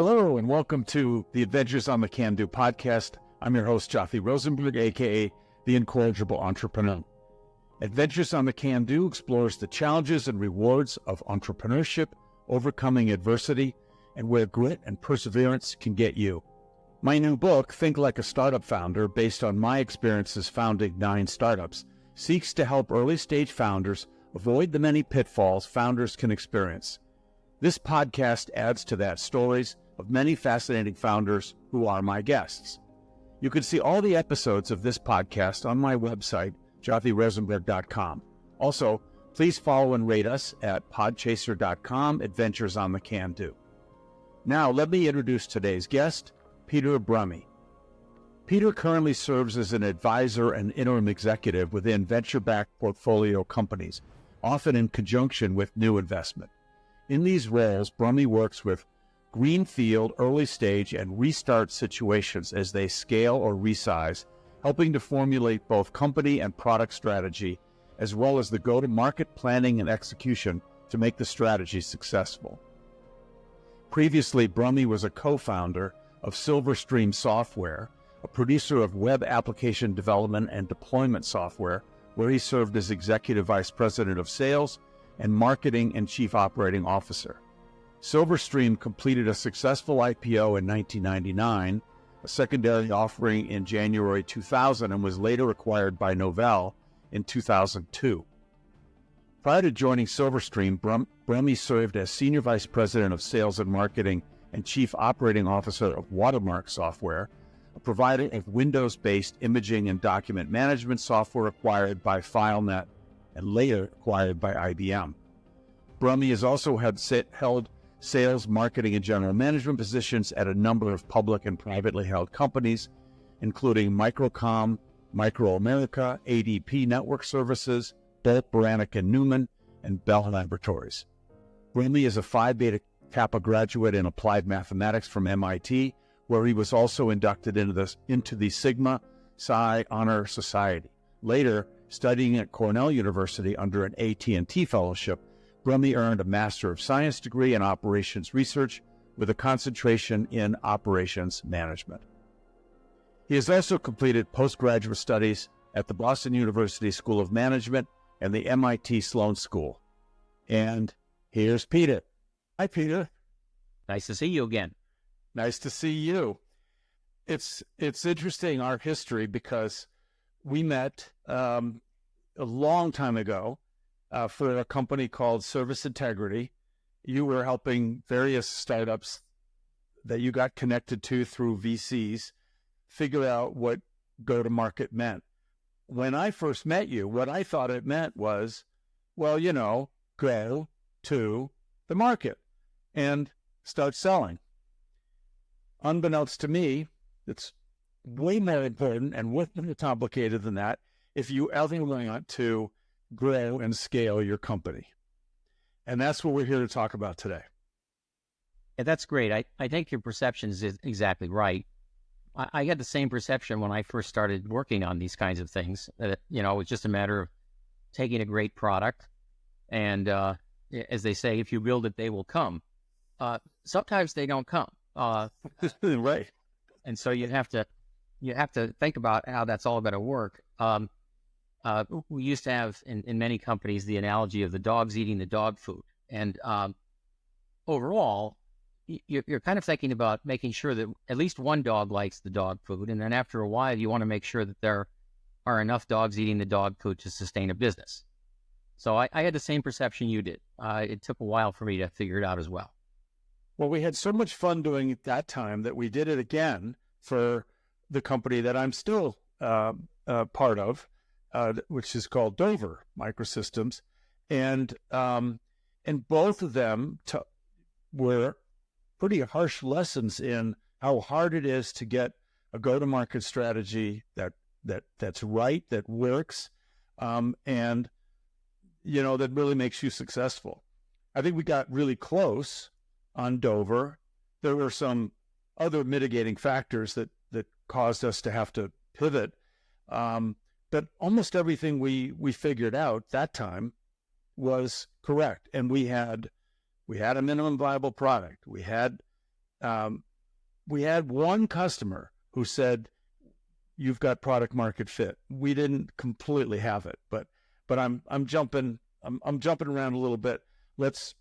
Hello, and welcome to the Adventures on the Can-Do podcast. I'm your host, Jothy Rosenberg, a.k.a. the Incorrigible Entrepreneur. Adventures on the Can-Do explores the challenges and rewards of entrepreneurship, overcoming adversity, and where grit and perseverance can get you. My new book, Think Like a Startup Founder, based on my experiences founding 9 startups, seeks to help early-stage founders avoid the many pitfalls founders can experience. This podcast adds to that stories of many fascinating founders who are my guests. You can see all the episodes of this podcast on my website, jothyrosenberg.com. Also, please follow and rate us at podchaser.com, Adventures on the Can-Do. Now, let me introduce today's guest, Peter Brumme. Peter currently serves as an advisor and interim executive within venture-backed portfolio companies, often in conjunction with new investment. In these roles, Brumme works with greenfield, early stage, and restart situations as they scale or resize, helping to formulate both company and product strategy, as well as the go-to-market planning and execution to make the strategy successful. Previously, Brumme was a co-founder of Silverstream Software, a producer of web application development and deployment software, where he served as Executive Vice President of Sales and Marketing and Chief Operating Officer. Silverstream completed a successful IPO in 1999, a secondary offering in January 2000, and was later acquired by Novell in 2002. Prior to joining Silverstream, Brumme served as Senior Vice President of Sales and Marketing and Chief Operating Officer of Watermark Software, a provider of Windows-based imaging and document management software acquired by FileNet and later acquired by IBM. Brumme has also held sales, marketing, and general management positions at a number of public and privately held companies, including Microcom, Micro America, ADP Network Services, Bolt, Beranek & Newman, and Bell Laboratories. Brumme is a Phi Beta Kappa graduate in applied mathematics from MIT, where he was also inducted into the Sigma Psi Honor Society. Later, studying at Cornell University under an AT&T fellowship, Brumme earned a Master of Science degree in Operations Research with a concentration in Operations Management. He has also completed postgraduate studies at the Boston University School of Management and the MIT Sloan School. And here's Peter. Hi, Peter. Nice to see you again. Nice to see you. It's interesting, our history, because we met a long time ago for a company called Service Integrity. You were helping various startups that you got connected to through VCs figure out what go-to-market meant. When I first met you, what I thought it meant was, well, go to the market and start selling. Unbeknownst to me, it's way more important and way more complicated than that if you ever want to grow and scale your company. And that's what we're here to talk about today. Yeah, that's great. I think your perception is exactly right. I had the same perception when I first started working on these kinds of things. That, it's just a matter of taking a great product and, as they say, if you build it, they will come. Sometimes they don't come. Right. And so you have to think about how that's all going to work. We used to have in many companies the analogy of the dogs eating the dog food. And overall, you're kind of thinking about making sure that at least one dog likes the dog food. And then after a while, you want to make sure that there are enough dogs eating the dog food to sustain a business. So I had the same perception you did. It took a while for me to figure it out as well. Well, we had so much fun doing it that time that we did it again for the company that I'm still part of, which is called Dover Microsystems. And both of them were pretty harsh lessons in how hard it is to get a go-to-market strategy that's right, that works, and that really makes you successful. I think we got really close on Dover. There were some other mitigating factors that caused us to have to pivot, but almost everything we figured out that time was correct, and we had a minimum viable product. We had we had one customer who said, "You've got product market fit." We didn't completely have it, but I'm jumping around a little bit. Let's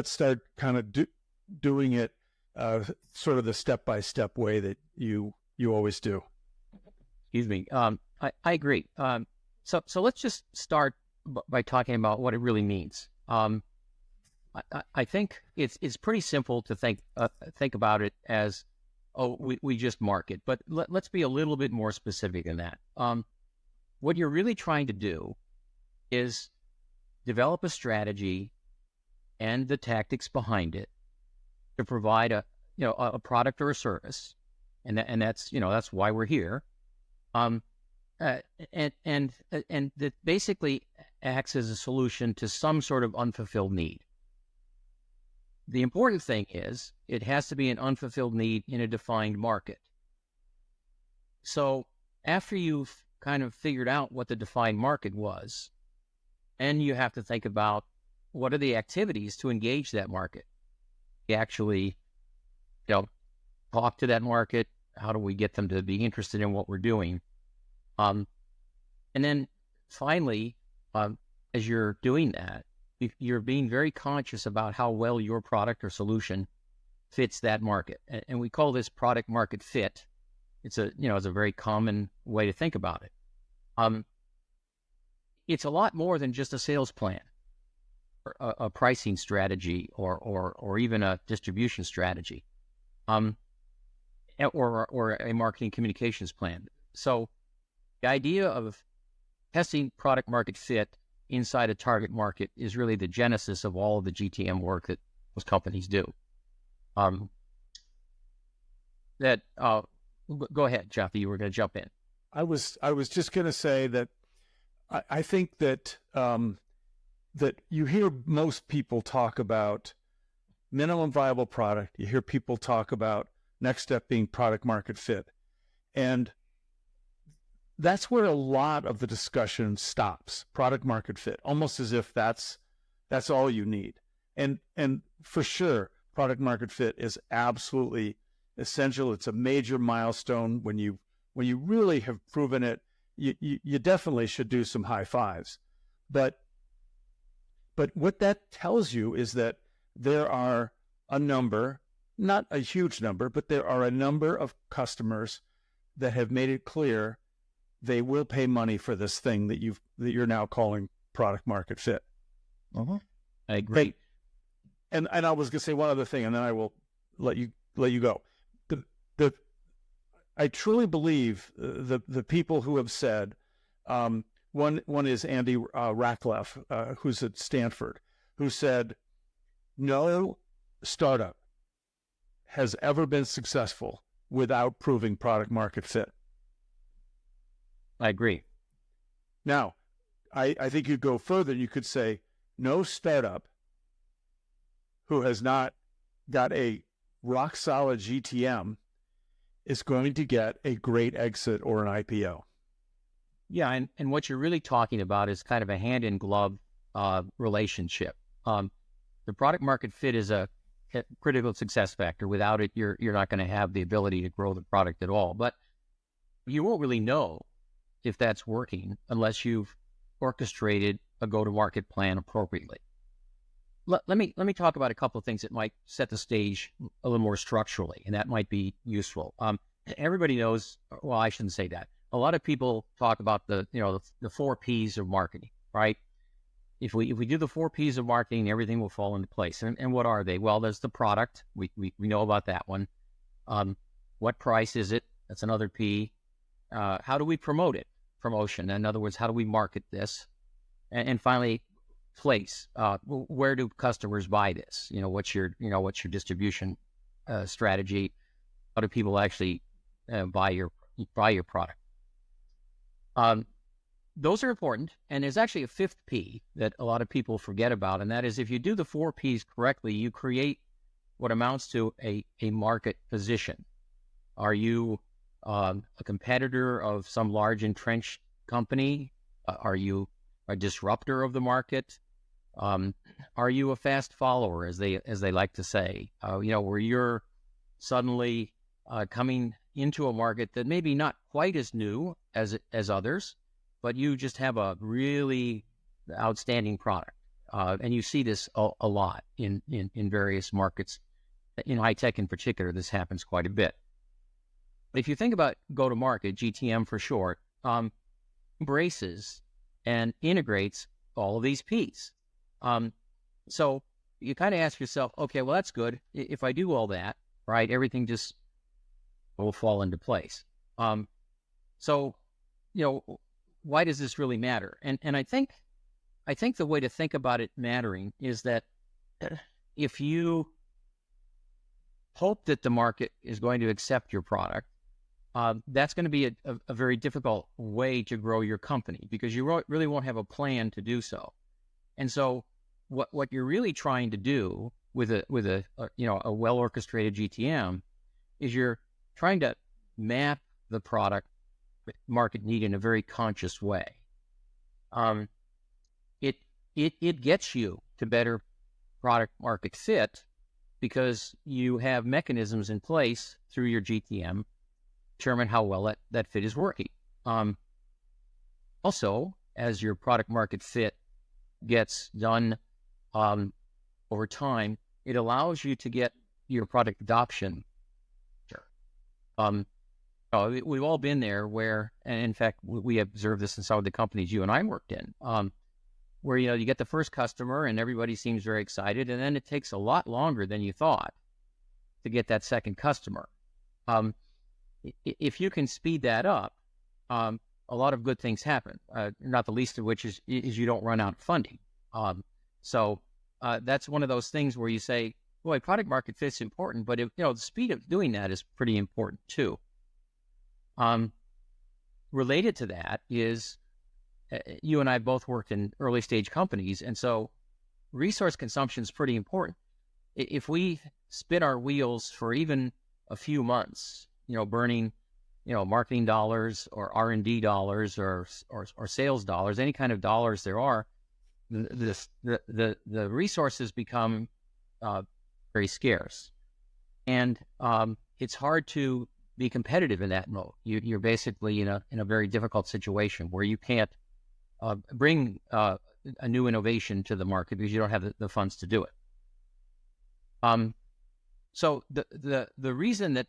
start kind of doing it sort of the step-by-step way that you always do. Excuse me. I agree. So let's just start by talking about what it really means. I think it's pretty simple to think about it as, we just market, but let's be a little bit more specific than that. What you're really trying to do is develop a strategy and the tactics behind it to provide a product or a service, and that's why we're here. And that basically acts as a solution to some sort of unfulfilled need. The important thing is it has to be an unfulfilled need in a defined market. So after you've kind of figured out what the defined market was, and you have to think about what are the activities to engage that market. You actually, talk to that market. How do we get them to be interested in what we're doing? And then finally, as you're doing that, you're being very conscious about how well your product or solution fits that market. And we call this product market fit. It's a very common way to think about it. It's a lot more than just a sales plan, or a pricing strategy, or even a distribution strategy, or a marketing communications plan. So the idea of testing product market fit inside a target market is really the genesis of all of the GTM work that most companies do. Go ahead, Jothy, you were going to jump in. I was just going to say that I think that that you hear most people talk about minimum viable product. You hear people talk about next step being product market fit. And that's where a lot of the discussion stops, product market fit, almost as if that's all you need. And for sure, product market fit is absolutely essential. It's a major milestone. When you really have proven it, you definitely should do some high fives. But what that tells you is that there are a number, not a huge number, but there are a number of customers that have made it clear they will pay money for this thing that you're now calling product market fit. Uh-huh. I agree. And I was going to say one other thing, and then I will let you go. I truly believe the people who have said, one is Andy Rachleff, who's at Stanford, who said, no startup has ever been successful without proving product market fit. I agree. Now, I think you'd go further. You could say no startup who has not got a rock solid GTM is going to get a great exit or an IPO. Yeah, and what you're really talking about is kind of a hand-in-glove relationship. The product market fit is a critical success factor. Without it, you're not going to have the ability to grow the product at all. But you won't really know if that's working unless you've orchestrated a go-to-market plan appropriately. Let me talk about a couple of things that might set the stage a little more structurally, and that might be useful. Everybody knows. Well, I shouldn't say that. A lot of people talk about the 4 Ps of marketing, right? If we do the 4 Ps of marketing, everything will fall into place. And what are they? Well, there's the product. We know about that one. What price is it? That's another P. How do we promote it? Promotion. In other words, how do we market this? And finally, place. Where do customers buy this? What's your distribution strategy? How do people actually buy your product? Those are important, and there's actually a 5th P that a lot of people forget about, and that is if you do the 4 Ps correctly, you create what amounts to a market position. Are you a competitor of some large entrenched company? Are you a disruptor of the market? Are you a fast follower, as they like to say? Where you're suddenly coming into a market that maybe not quite as new as others, but you just have a really outstanding product, and you see this a lot in various markets. In high tech, in particular, this happens quite a bit. If you think about go-to-market, GTM for short, embraces and integrates all of these P's. So you kind of ask yourself, okay, well, that's good. If I do all that, right, everything just will fall into place. So, why does this really matter? And I think the way to think about it mattering is that if you hope that the market is going to accept your product, that's going to be a very difficult way to grow your company, because you really won't have a plan to do so. And so what you're really trying to do with a well-orchestrated GTM is you're trying to map the product market need in a very conscious way. It gets you to better product market fit because you have mechanisms in place through your GTM determine how well that fit is working. Also, as your product market fit gets done over time, it allows you to get your product adoption. We've all been there where, and in fact, we observed this in some of the companies you and I worked in, where you get the first customer and everybody seems very excited, and then it takes a lot longer than you thought to get that second customer. If you can speed that up, a lot of good things happen. Not the least of which is you don't run out of funding. So that's one of those things where you say, boy, product market fit's important, but the speed of doing that is pretty important too. Related to that is you and I both worked in early stage companies, and so resource consumption is pretty important. If we spin our wheels for even a few months, burning, marketing dollars or R&D dollars or sales dollars, any kind of dollars there are, the resources become very scarce, and it's hard to be competitive in that mode. You're basically in a very difficult situation where you can't bring a new innovation to the market because you don't have the funds to do it. So the reason that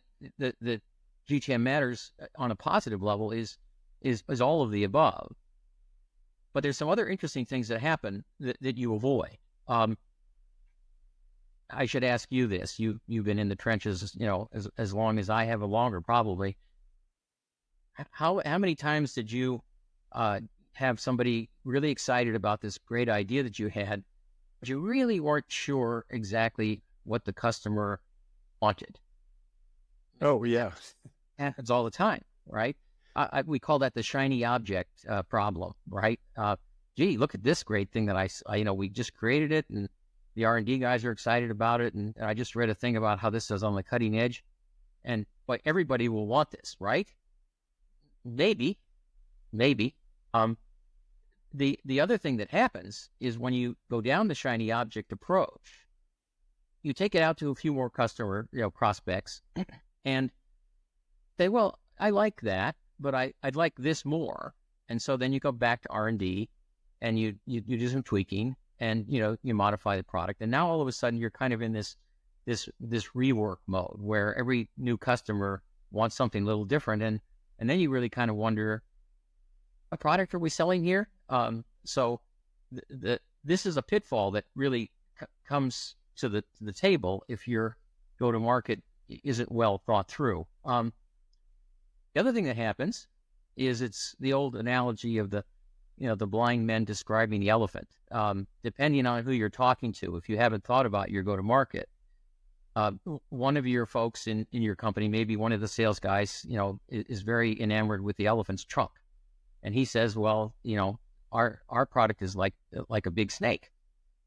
GTM matters on a positive level is all of the above. But there's some other interesting things that happen that you avoid. I should ask you this. You've been in the trenches, as long as I have, or longer probably. How many times did you have somebody really excited about this great idea that you had, but you really weren't sure exactly what the customer wanted? Oh, yeah. Happens all the time, right? We call that the shiny object problem, right? Gee, look at this great thing that we just created it, and the R&D guys are excited about it, and I just read a thing about how this is on the cutting edge, but everybody will want this, right? Maybe. The other thing that happens is when you go down the shiny object approach, you take it out to a few more customer, prospects, and say, well, I like that, but I'd like this more. And so then you go back to R&D and you do some tweaking, and you modify the product, and now all of a sudden you're kind of in this rework mode where every new customer wants something a little different, and then you really kind of wonder, what product are we selling here? So this is a pitfall that really comes to the table if your go-to-market isn't well thought through. The other thing that happens is it's the old analogy of the blind men describing the elephant. Depending on who you're talking to, if you haven't thought about your go-to-market, one of your folks in your company, maybe one of the sales guys, is very enamored with the elephant's trunk. And he says, well, our product is like a big snake.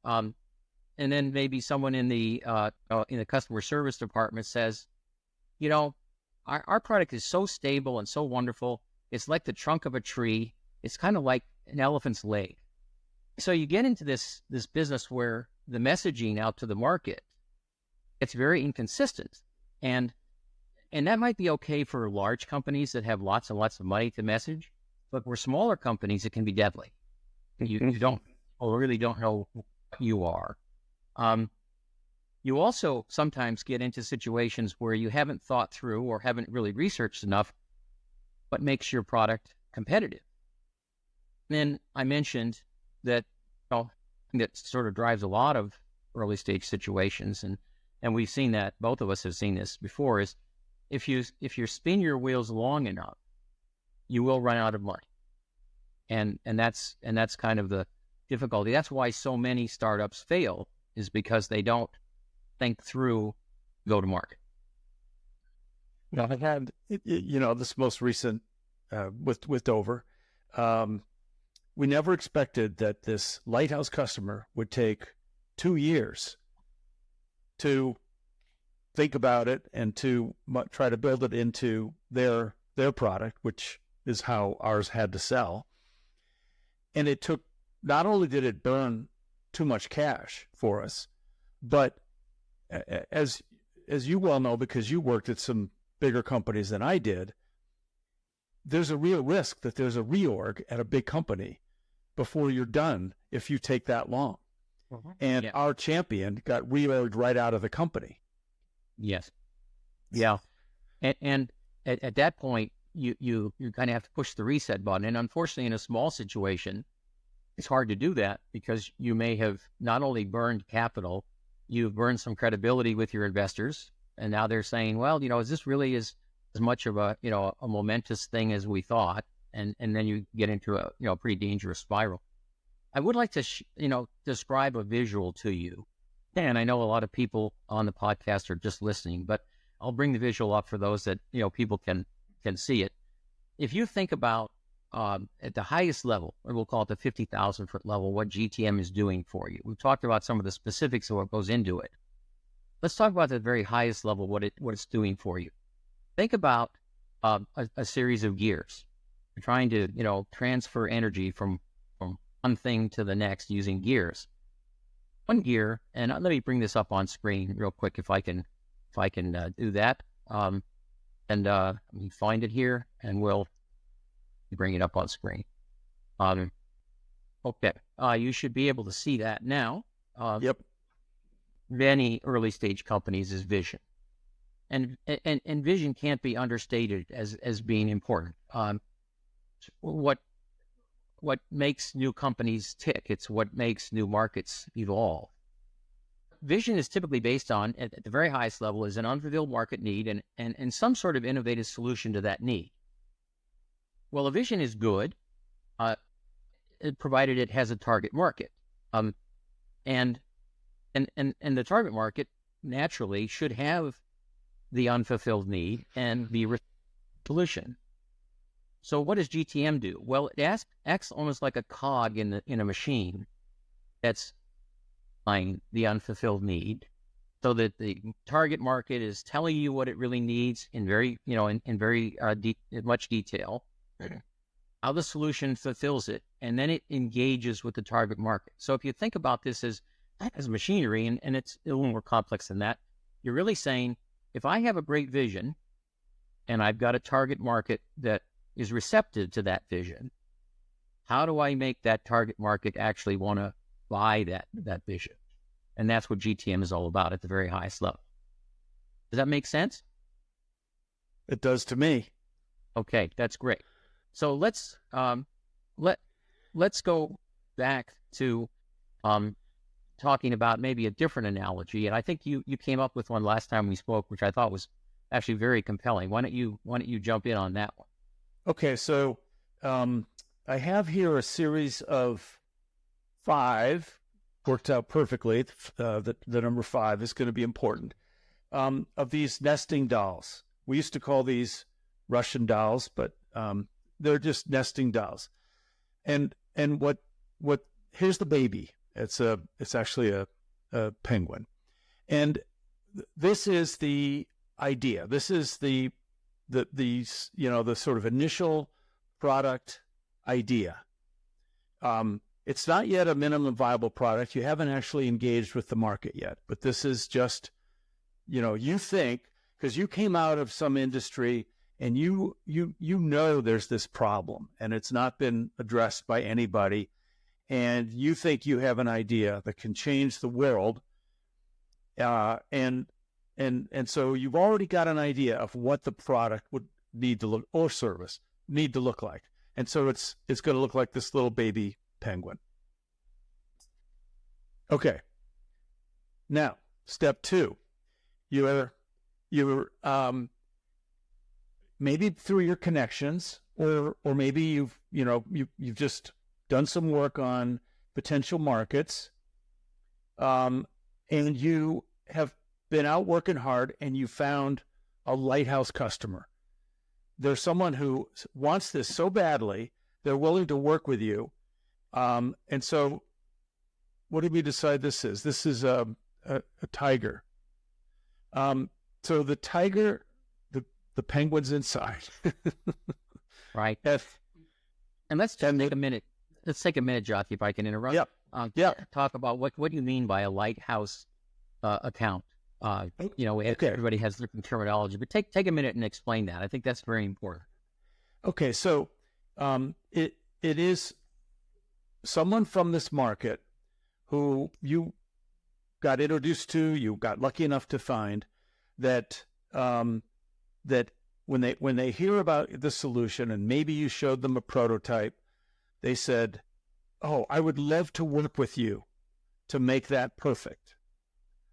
And then maybe someone in the customer service department says, our product is so stable and so wonderful. It's like the trunk of a tree. It's kind of like an elephant's leg. So you get into this business where the messaging out to the market, it's very inconsistent. And that might be okay for large companies that have lots and lots of money to message, but for smaller companies, it can be deadly. You don't, or really don't know who you are. You also sometimes get into situations where you haven't thought through or haven't really researched enough what makes your product competitive. Then I mentioned that, that sort of drives a lot of early stage situations, and we've seen that, both of us have seen this before, is if you spin your wheels long enough, you will run out of money. And that's kind of the difficulty. That's why so many startups fail, is because they don't think through go to market. Now, I had, this most recent with Dover. We never expected that this Lighthouse customer would take 2 years to think about it and to try to build it into their product, which is how ours had to sell. And it took, not only did it burn too much cash for us, but as you well know, because you worked at some bigger companies than I did, there's a real risk that there's a reorg at a big company before you're done if you take that long. Mm-hmm. And our champion got reorged right out of the company. Yes. Yeah. And at that point, you kind of have to push the reset button. And unfortunately, in a small situation, it's hard to do that because you may have not only burned capital, you've burned some credibility with your investors. And now they're saying, well, is this really as much of a momentous thing as we thought? And then you get into a pretty dangerous spiral. I would like to, describe a visual to you. And I know a lot of people on the podcast are just listening, but I'll bring the visual up for those that, people can see it. If you think about at the highest level, or we'll call it the 50,000 foot level, what GTM is doing for you. We've talked about some of the specifics of what goes into it. Let's talk about the very highest level, what it's doing for you. Think about a series of gears. You're trying to, transfer energy from one thing to the next using gears. One gear, and let me bring this up on screen real quick if I can do that. Let me find it here, and we'll bring it up on screen. Okay, you should be able to see that now. Yep. Many early stage companies is vision, and vision can't be understated as being important. What makes new companies tick? It's what makes new markets evolve. Vision is typically based on, at the very highest level, is an unfulfilled market need and some sort of innovative solution to that need. Well, a vision is good, provided it has a target market. And the target market naturally should have the unfulfilled need and the solution. So what does GTM do? Well, it acts almost like a cog in a machine that's supplying the unfulfilled need, so that the target market is telling you what it really needs in very, in very much detail, how the solution fulfills it, and then it engages with the target market. So if you think about this as machinery, and it's a little more complex than that, you're really saying, if I have a great vision and I've got a target market that is receptive to that vision, how do I make that target market actually want to buy that vision? And that's what GTM is all about at the very highest level. Does that make sense? It does to me. Okay, that's great. So let's go back to talking about maybe a different analogy. And I think you came up with one last time we spoke, which I thought was actually very compelling. Why don't you jump in on that one? Okay, so I have here a series of 5, worked out perfectly. The number 5 is going to be important, of these nesting dolls. We used to call these Russian dolls, but they're just nesting dolls. And what here's the baby. It's actually a penguin. And this is the idea. This is the sort of initial product idea. it's not yet a minimum viable product. You haven't actually engaged with the market yet, but this is just, you think, because you came out of some industry and you know there's this problem and it's not been addressed by anybody, and you think you have an idea that can change the world, and so you've already got an idea of what the product would need to look, or service need to look like, and so it's going to look like this little baby penguin. Okay. Now, step 2, you're maybe through your connections, or maybe you've just done some work on potential markets, and you have been out working hard, and you found a lighthouse customer. There's someone who wants this so badly, they're willing to work with you. And so what did we decide this is? This is a tiger. So the tiger, the penguin's inside. Right. And let's just take a minute. Let's take a minute, Jothy, if I can interrupt. Yep. Talk about what do you mean by a lighthouse account? Everybody has different terminology, but take a minute and explain that. I think that's very important. Okay, so it is someone from this market who you got introduced to, you got lucky enough to find, that that when they hear about the solution, and maybe you showed them a prototype, they said, "Oh, I would love to work with you to make that perfect."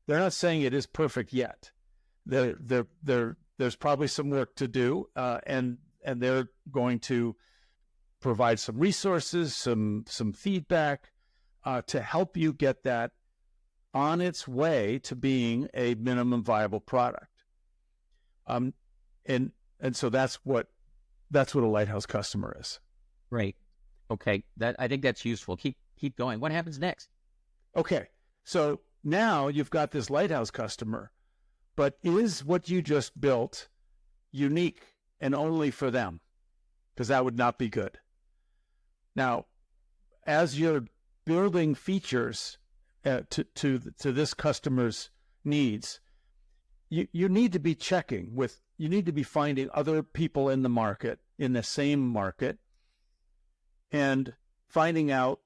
They're not saying it is perfect yet. There's probably some work to do, and they're going to provide some resources, some feedback to help you get that on its way to being a minimum viable product. And so that's what a lighthouse customer is. Great. Okay. I think that's useful. Keep going. What happens next? Okay. So now you've got this lighthouse customer, but is what you just built unique and only for them? Because that would not be good. Now, as you're building features to this customer's needs, you need to be checking with, you need to be finding other people in the market, in the same market, and finding out,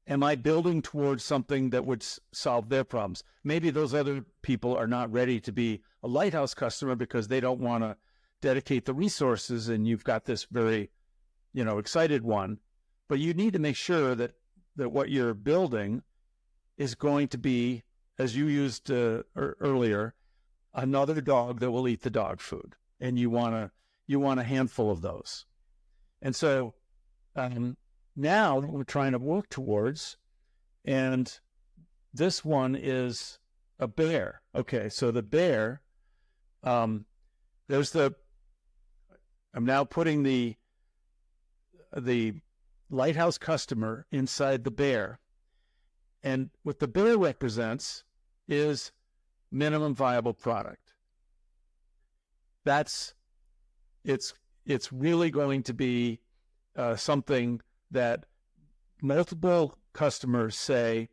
am I building towards something that would solve their problems? Maybe those other people are not ready to be a lighthouse customer because they don't want to dedicate the resources, and you've got this very, excited one. But you need to make sure that what you're building is going to be, as you used earlier, another dog that will eat the dog food, and you want a handful of those. And so now what we're trying to work towards, and this one is a bear. Okay, so the bear, I'm now putting the lighthouse customer inside the bear, and what the bear represents is minimum viable product. It's really going to be something that multiple customers say,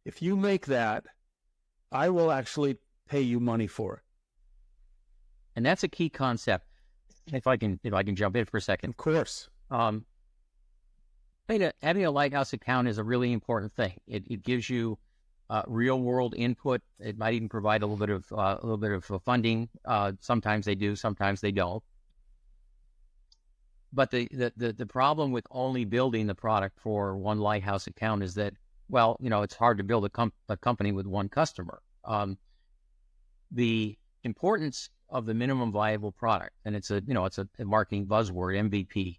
if you make that, I will actually pay you money for it. And that's a key concept. If I can jump in for a second. Of course. Having a lighthouse account is a really important thing. It gives you real world input. It might even provide a little bit of funding. Sometimes they do, sometimes they don't. But the problem with only building the product for one lighthouse account is that, it's hard to build a company with one customer. The importance of the minimum viable product, and it's a marketing buzzword, MVP,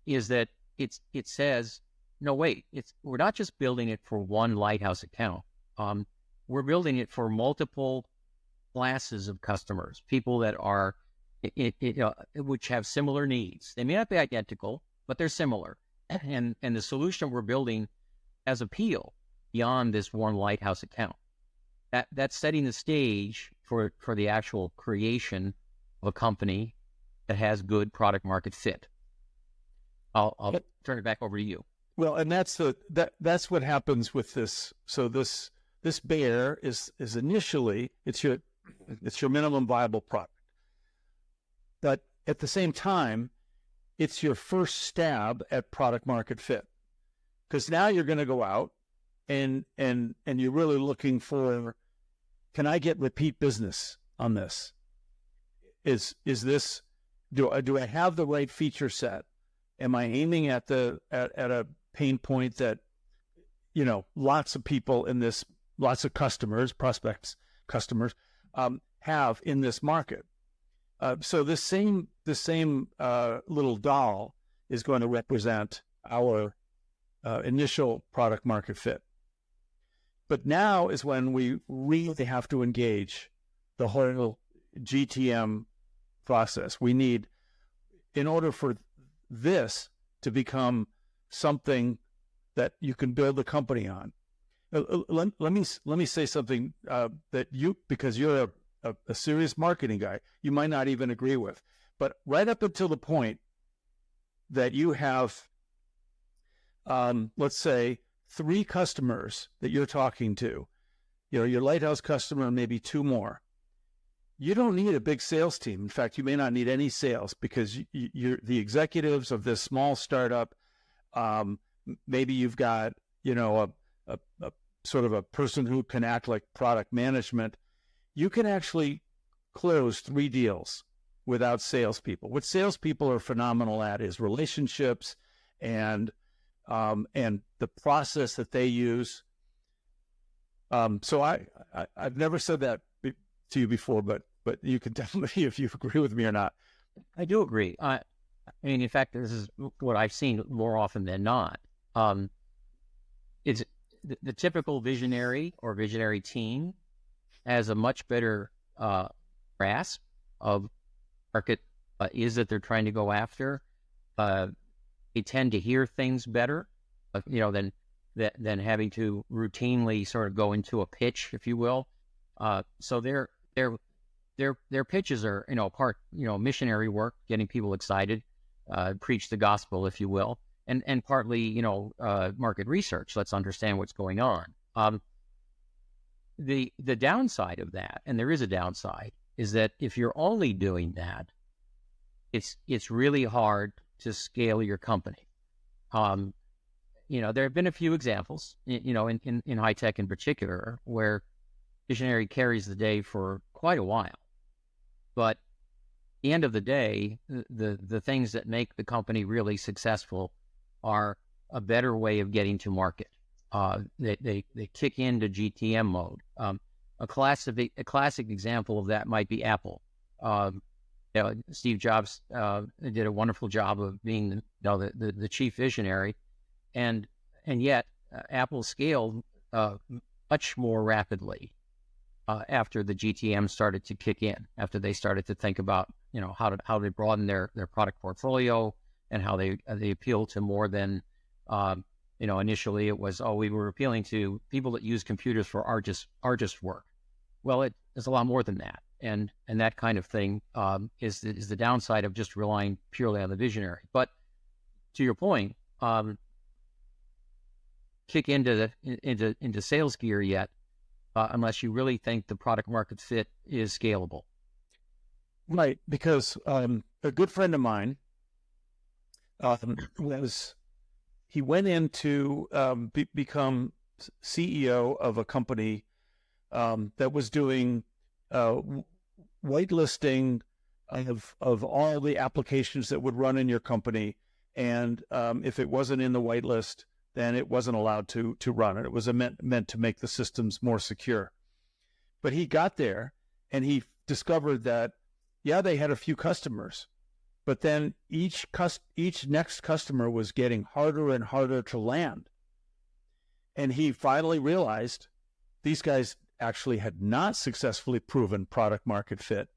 is that it says, no, wait, we're not just building it for one lighthouse account. We're building it for multiple classes of customers, people that are which have similar needs. They may not be identical, but they're similar. And the solution we're building has appeal beyond this one lighthouse account. That's setting the stage for the actual creation of a company that has good product market fit. I'll turn it back over to you. Well, and that's what happens with this. So this bear is initially it's your minimum viable product, but at the same time, it's your first stab at product market fit, because now you're going to go out and you're really looking for, can I get repeat business on this? Is this, do I have the right feature set? Am I aiming at a pain point that, lots of people in this, lots of customers, prospects, customers, have in this market? So this same little doll is going to represent our initial product market fit. But now is when we really have to engage the whole GTM process. We need, in order for this to become something that you can build a company on. Let me say something that because you're a serious marketing guy, you might not even agree with. But right up until the point that you have, let's say, 3 customers that you're talking to, your Lighthouse customer and maybe 2 more, you don't need a big sales team. In fact, you may not need any sales, because you're the executives of this small startup. Maybe you've got, a sort of a person who can act like product management. You can actually close 3 deals without salespeople. What salespeople are phenomenal at is relationships and the process that they use. So I've never said that to you before, but you can tell me if you agree with me or not. I do agree. I mean, in fact, this is what I've seen more often than not. It's the typical visionary or visionary team has a much better grasp of market is that they're trying to go after. They tend to hear things better, than having to routinely sort of go into a pitch, if you will. So their pitches are, missionary work, getting people excited, preach the gospel, if you will, and partly, market research. Let's understand what's going on. The downside of that, and there is a downside, is that if you're only doing that, it's really hard to scale your company. There have been a few examples, in high tech in particular, where visionary carries the day for quite a while. But at the end of the day, the things that make the company really successful are a better way of getting to market. They kick into GTM mode. A classic example of that might be Apple. Steve Jobs did a wonderful job of being the chief visionary, and yet Apple scaled much more rapidly after the GTM started to kick in, after they started to think about how they broaden their product portfolio and how they appeal to more than initially it was, we were appealing to people that use computers for artist work. Well, it is a lot more than that, and that kind of thing is the downside of just relying purely on the visionary. But to your point, kick into sales gear yet, unless you really think the product market fit is scalable. Right, because a good friend of mine he went in to become CEO of a company that was doing whitelisting of all the applications that would run in your company, and if it wasn't in the whitelist, then it wasn't allowed to run it. It was meant to make the systems more secure. But he got there and he discovered that, they had a few customers, but then each next customer was getting harder and harder to land. And he finally realized these guys actually had not successfully proven product market fit.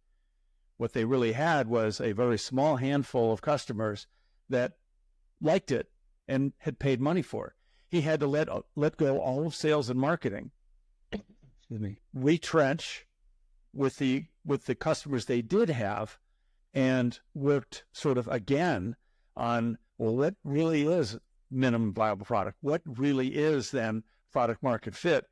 What they really had was a very small handful of customers that liked it and had paid money for it. He had to let go all of sales and marketing, retrench with the customers they did have, and worked sort of again on, what really is minimum viable product? What really is then product market fit?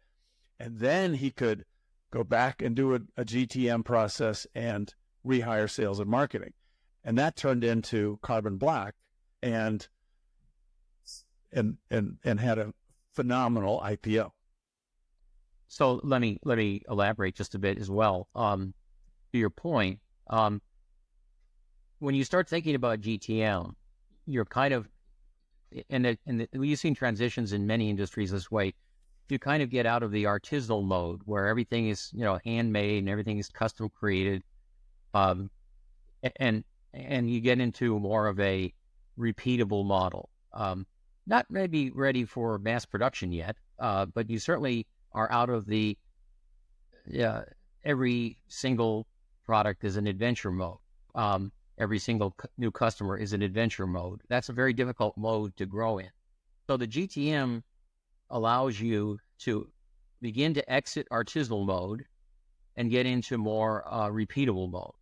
And then he could go back and do a GTM process and rehire sales and marketing. And that turned into Carbon Black and had a phenomenal IPO. So let me elaborate just a bit as well. To your point, when you start thinking about GTM, you're kind of, you've seen transitions in many industries this way. You kind of get out of the artisanal mode where everything is, handmade and everything is custom created, and you get into more of a repeatable model. Not maybe ready for mass production yet, but you certainly are out of the every single product is an adventure mode. Every single new customer is an adventure mode. That's a very difficult mode to grow in. So the GTM allows you to begin to exit artisanal mode and get into more repeatable mode.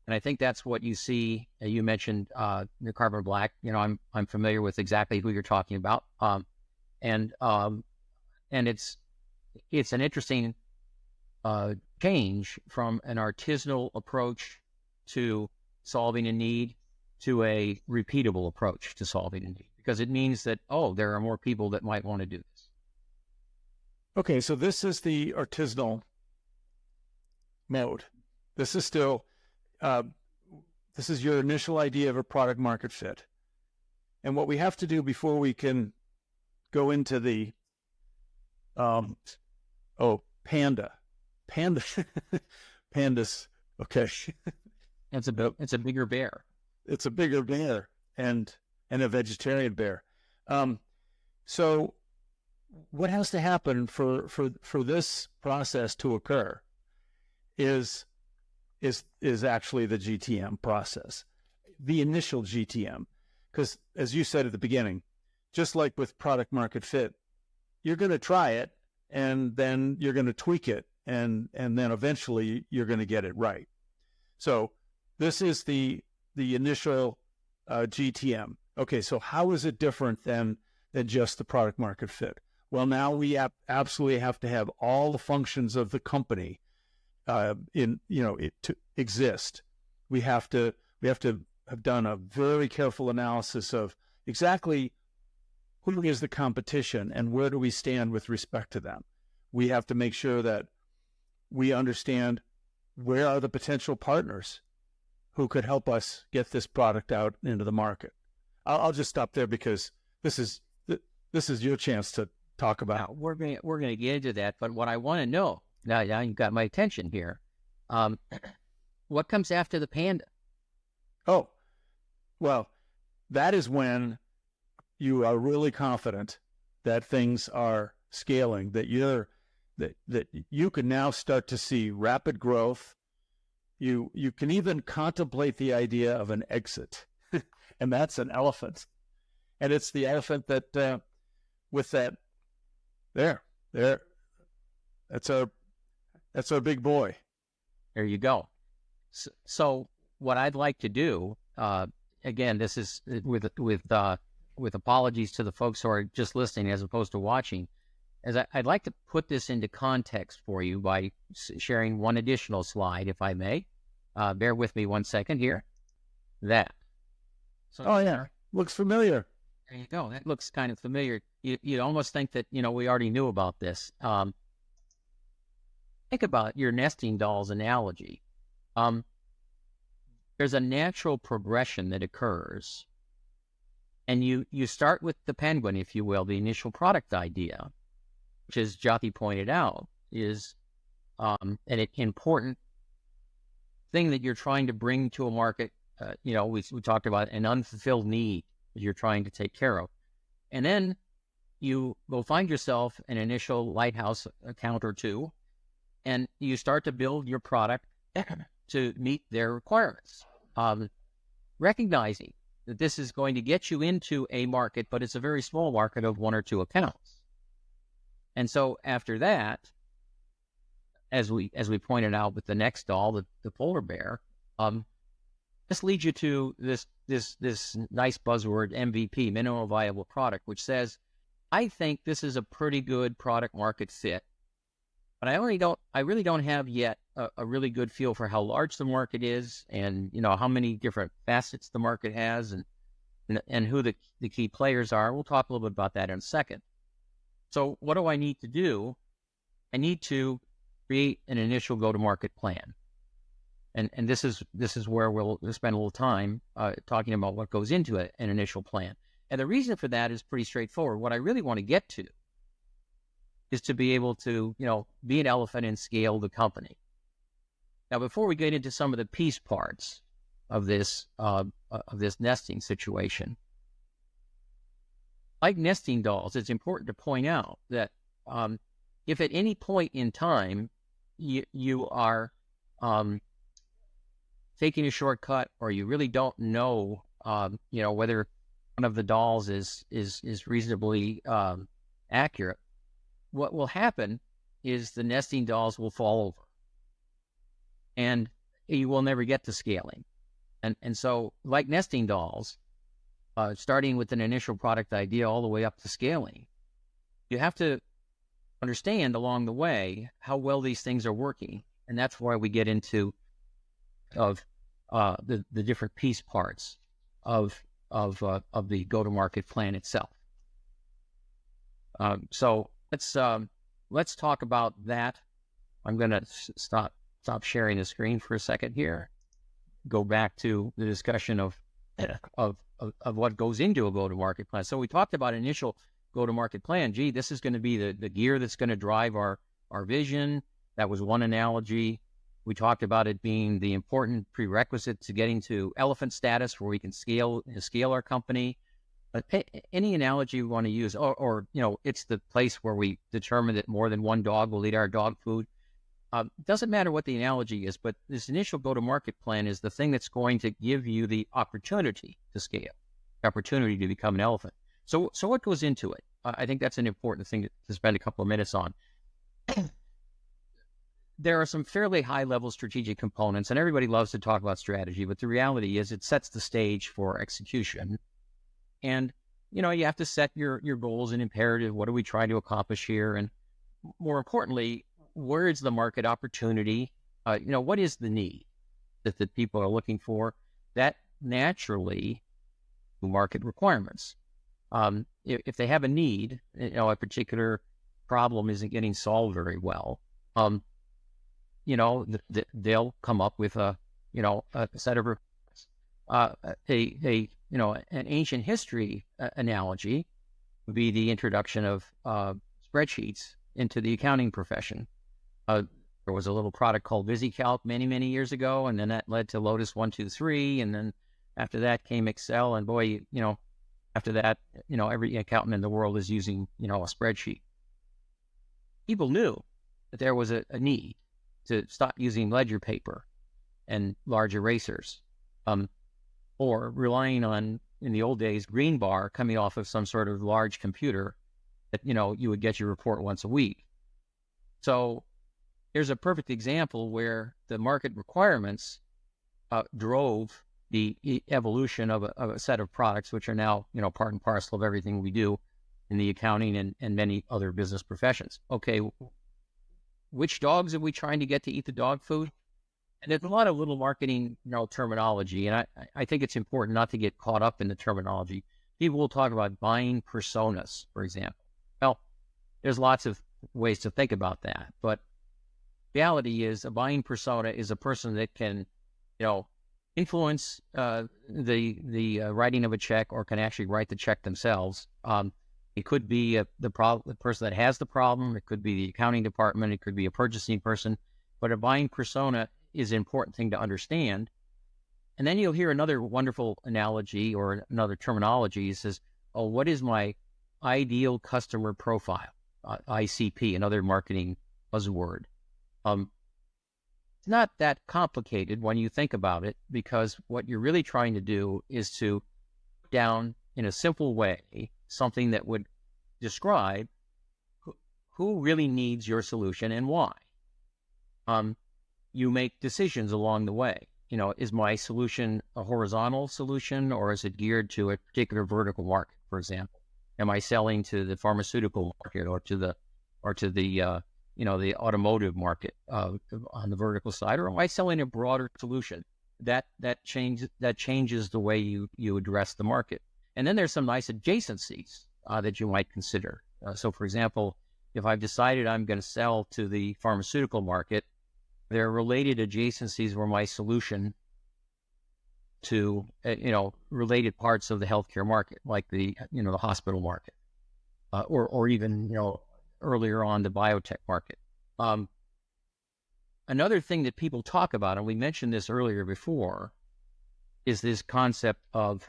And I think that's what you see. You mentioned the Carbon Black. I'm familiar with exactly who you're talking about. And it's an interesting change from an artisanal approach to solving a need to a repeatable approach to solving a need, because it means that, there are more people that might want to do this. Okay, so this is the artisanal mode. This is still, this is your initial idea of a product market fit. And what we have to do before we can go into the, Panda, pandas, okay. It's a bigger bear. It's a bigger bear and a vegetarian bear. So what has to happen for this process to occur is actually the GTM process, the initial GTM. Because as you said at the beginning, just like with product market fit, you're going to try it and then you're going to tweak it and then eventually you're going to get it right. So this is the initial GTM. Okay, so how is it different than just the product market fit? Well, now we absolutely have to have all the functions of the company to exist. We have to have done a very careful analysis of exactly who is the competition and where do we stand with respect to them. We have to make sure that we understand where are the potential partners who could help us get this product out into the market. I'll just stop there because this is your chance to talk about. Now, we're going to get into that, but what I want to know now you've got my attention here. What comes after the Panda? Oh, well, that is when you are really confident that things are scaling, that you can now start to see rapid growth. You can even contemplate the idea of an exit, and that's an elephant. And it's the elephant that, with that, that's our big boy. There you go. So what I'd like to do, again, this is with apologies to the folks who are just listening as opposed to watching, as I'd like to put this into context for you by sharing one additional slide, if I may. Bear with me 1 second here. That. So, oh, yeah. Looks familiar. There you go. That looks kind of familiar. You'd almost think that, we already knew about this. Think about your nesting dolls analogy. There's a natural progression that occurs. And you start with the penguin, if you will, the initial product idea, which, as Jothy pointed out, is an important thing that you're trying to bring to a market. We talked about an unfulfilled need that you're trying to take care of. And then you will find yourself an initial Lighthouse account or two, and you start to build your product to meet their requirements, recognizing that this is going to get you into a market, but it's a very small market of one or two accounts. And so after that, as we pointed out with the next doll, the polar bear, This leads you to this nice buzzword MVP, minimum viable product, which says, I think this is a pretty good product market fit, but I really don't have yet a really good feel for how large the market is, and how many different facets the market has, and who the key players are. We'll talk a little bit about that in a second. So what do I need to do? I need to create an initial go-to-market plan. And this is where we'll spend a little time talking about what goes into an initial plan. And the reason for that is pretty straightforward. What I really want to get to is to be able to, be an elephant and scale the company. Now, before we get into some of the piece parts of this nesting situation, like nesting dolls, it's important to point out that if at any point in time you are taking a shortcut, or you really don't know, whether one of the dolls is reasonably accurate, what will happen is the nesting dolls will fall over, and you will never get to scaling. And so, like nesting dolls, starting with an initial product idea all the way up to scaling, you have to understand along the way how well these things are working, and that's why we get into the different piece parts of the go-to-market plan itself. So let's talk about that. I'm going to stop sharing the screen for a second here. Go back to the discussion of what goes into a go-to-market plan. So we talked about initial go-to-market plan. Gee, this is going to be the gear that's going to drive our vision. That was one analogy. We talked about it being the important prerequisite to getting to elephant status, where we can scale our company. Any analogy we want to use, or it's the place where we determine that more than one dog will eat our dog food. Doesn't matter what the analogy is, but this initial go-to-market plan is the thing that's going to give you the opportunity to scale, the opportunity to become an elephant. So what goes into it? I think that's an important thing to spend a couple of minutes on. There are some fairly high-level strategic components, and everybody loves to talk about strategy, but the reality is it sets the stage for execution. And, you have to set your goals and imperative. What are we trying to accomplish here? And more importantly, where is the market opportunity? What is the need that the people are looking for? That naturally market requirements. If they have a need, a particular problem isn't getting solved very well, they'll come up with a set of an ancient history analogy would be the introduction of spreadsheets into the accounting profession. There was a little product called VisiCalc many years ago, and then that led to Lotus 1-2-3, and then after that came Excel, and boy, after that, every accountant in the world is using a spreadsheet. People knew that there was a need to stop using ledger paper and large erasers, or relying on, in the old days, green bar coming off of some sort of large computer that, you would get your report once a week. So here's a perfect example where the market requirements drove the evolution of a set of products, which are now, part and parcel of everything we do in the accounting and many other business professions. Okay, which dogs are we trying to get to eat the dog food? And there's a lot of little marketing, terminology, and I think it's important not to get caught up in the terminology. People will talk about buying personas, for example. Well, there's lots of ways to think about that, but reality is a buying persona is a person that can, influence the writing of a check, or can actually write the check themselves. It could be the person that has the problem. It could be the accounting department. It could be a purchasing person. But a buying persona is an important thing to understand. And then you'll hear another wonderful analogy or another terminology. It says, oh, what is my ideal customer profile? ICP, another marketing buzzword. It's not that complicated when you think about it, because what you're really trying to do is to put down in a simple way something that would describe who really needs your solution and why. You make decisions along the way. is my solution a horizontal solution, or is it geared to a particular vertical market? For example, am I selling to the pharmaceutical market or to the the automotive market on the vertical side, or am I selling a broader solution? That changes the way you address the market. And then there's some nice adjacencies that you might consider. So, for example, if I've decided I'm going to sell to the pharmaceutical market, there are related adjacencies where my solution to related parts of the healthcare market, like the hospital market, or even earlier on the biotech market. Another thing that people talk about, and we mentioned this earlier before, is this concept of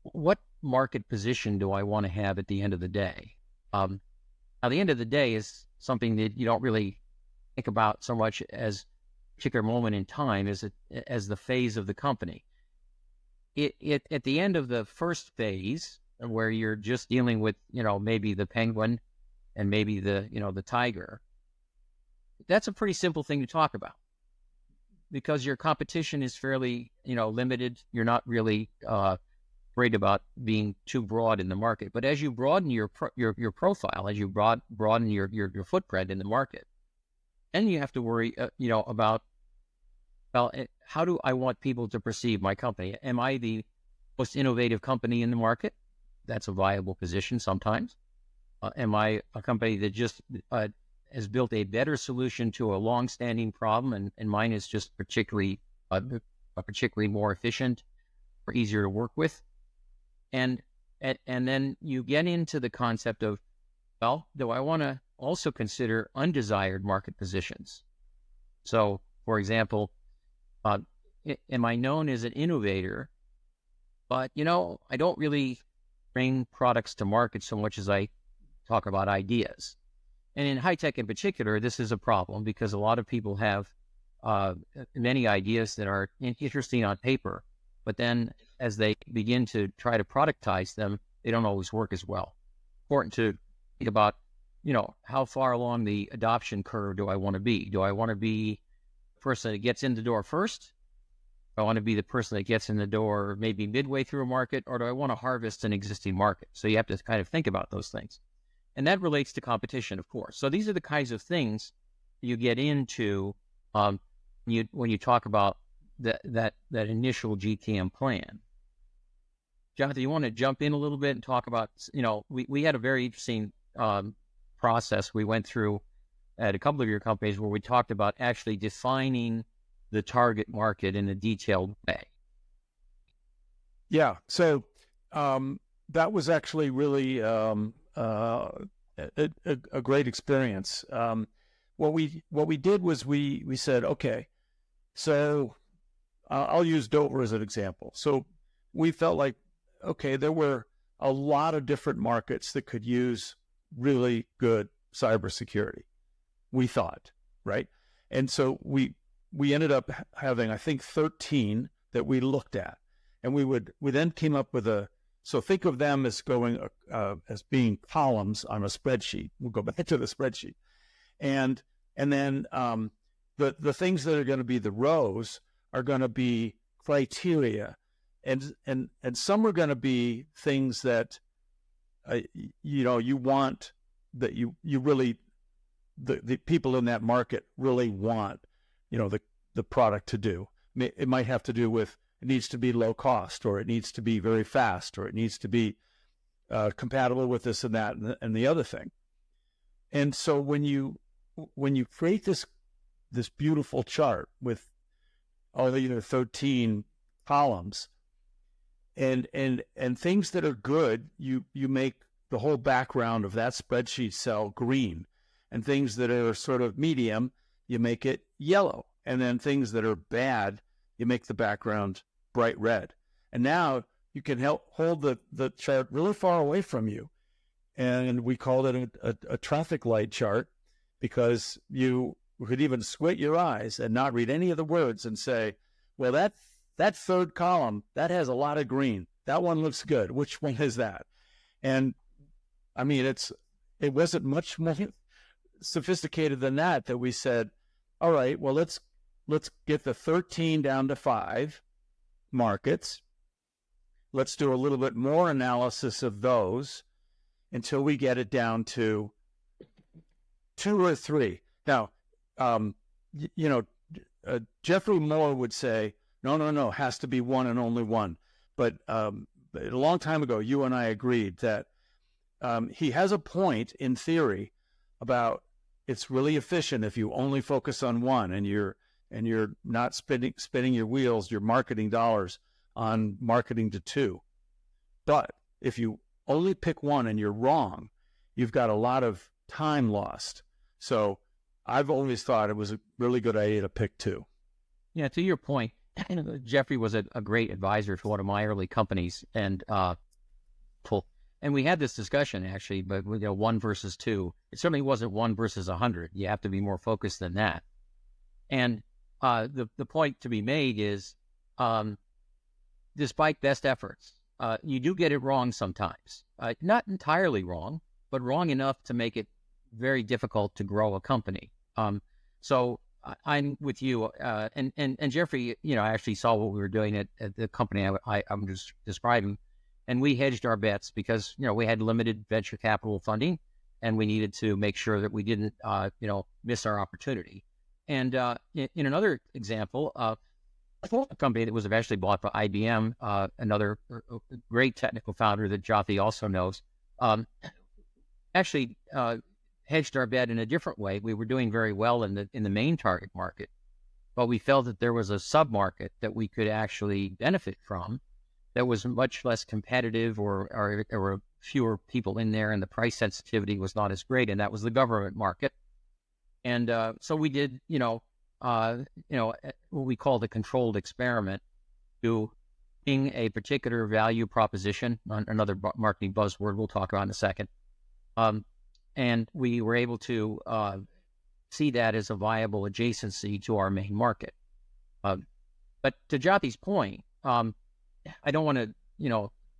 what market position do I want to have at the end of the day? Now, the end of the day is something that you don't really think about so much as a particular moment in time as the phase of the company. It at the end of the first phase, where you're just dealing with maybe the penguin and maybe the tiger, that's a pretty simple thing to talk about, because your competition is fairly limited. You're not really worried about being too broad in the market. But as you broaden your profile, as you broaden your footprint in the market, then you have to worry about, well, how do I want people to perceive my company? Am I the most innovative company in the market? That's a viable position sometimes. Am I a company that just has built a better solution to a long-standing problem, and mine is just particularly more efficient or easier to work with? And then you get into the concept of, well, do I want to also consider undesired market positions? So, for example, am I known as an innovator, but I don't really bring products to market so much as I talk about ideas? And in high tech in particular, this is a problem, because a lot of people have many ideas that are interesting on paper, but then as they begin to try to productize them, they don't always work as well. Important to think about, how far along the adoption curve do I want to be? Do I want to be the person that gets in the door first? Do I want to be the person that gets in the door maybe midway through a market, or do I want to harvest an existing market? So you have to kind of think about those things. And that relates to competition, of course. So these are the kinds of things you get into when you talk about that initial GTM plan. Jothy, you want to jump in a little bit and talk about, we had a very interesting process we went through at a couple of your companies where we talked about actually defining the target market in a detailed way. Yeah. So that was actually really a great experience. What we did was we said, okay, so I'll use Dover as an example. So we felt like, okay, there were a lot of different markets that could use really good cybersecurity, we thought, right? And so we ended up having, I think, 13 that we looked at, and we then came up with so think of them as going as being columns on a spreadsheet. We'll go back to the spreadsheet, and then the things that are going to be the rows are going to be criteria, and some are going to be things that you want, that you really the people in that market really want the product to do. It might have to do with, it needs to be low cost, or it needs to be very fast, or it needs to be compatible with this and that and the other thing. And so when you create this beautiful chart with all the 13 columns and things that are good, you make the whole background of that spreadsheet cell green, and things that are sort of medium, you make it yellow, and then things that are bad, you make the background bright red. And now you can hold the chart really far away from you. And we called it a traffic light chart, because you could even squint your eyes and not read any of the words and say, well, that third column, that has a lot of green. That one looks good. Which one is that? And I mean, it wasn't much more sophisticated than that we said, all right, well, let's let's get the 13 down to 5 markets. Let's do a little bit more analysis of those until we get it down to 2 or 3. Now, Jeffrey Moore would say, no, has to be one and only one. But a long time ago, you and I agreed that he has a point in theory about it's really efficient if you only focus on one and you're not spinning your wheels, your marketing dollars on marketing to 2. But if you only pick one and you're wrong, you've got a lot of time lost. So I've always thought it was a really good idea to pick 2. Yeah, to your point, Jeffrey was a great advisor to one of my early companies, and we had this discussion actually, but 1 versus 2. It certainly wasn't 1 versus 100. You have to be more focused than that. And the point to be made is, despite best efforts, you do get it wrong sometimes. Not entirely wrong, but wrong enough to make it very difficult to grow a company. So I'm with you. And Jeffrey, I actually saw what we were doing at the company I'm just describing, and we hedged our bets because, we had limited venture capital funding, and we needed to make sure that we didn't, miss our opportunity. And in another example, a company that was eventually bought by IBM, another great technical founder that Jothy also knows, actually hedged our bet in a different way. We were doing very well in the main target market, but we felt that there was a sub-market that we could actually benefit from that was much less competitive, or fewer people in there, and the price sensitivity was not as great, and that was the government market. And so we did, what we call the controlled experiment, doing a particular value proposition, another marketing buzzword we'll talk about in a second. And we were able to see that as a viable adjacency to our main market. But to Jothy's point, I don't want to,